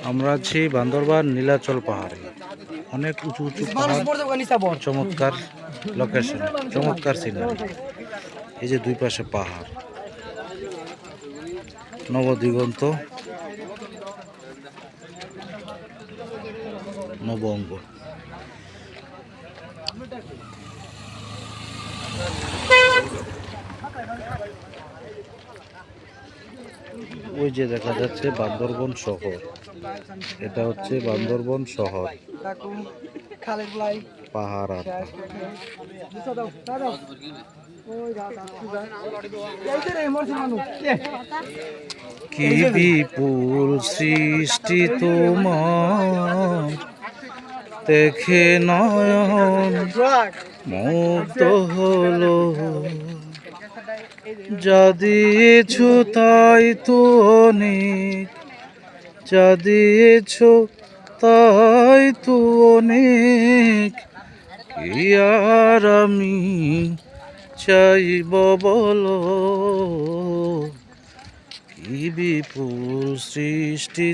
আমরা আছি বান্দরবান নীলাচল পাহাড়ে। অনেক উঁচু উঁচু পাহাড়, চমৎকার লোকেশন, চমৎকার সিনারি। এই যে দুই পাশে পাহাড়, নবদিগন্ত, নবঙ্গ। ওই যে দেখা যাচ্ছে বান্দরবন শহর, এটা হচ্ছে বান্দরবন শহর। পাহাড় আর কি বিপুল সৃষ্টি তোমার, দেখে নয়ন মুগ্ধ হলো। যা দিয়েছ তাই তো অনেক, যা দিয়েছ তাই তো অনেক। কি আর আমি চাইব বলো, কি বিপুল সৃষ্টি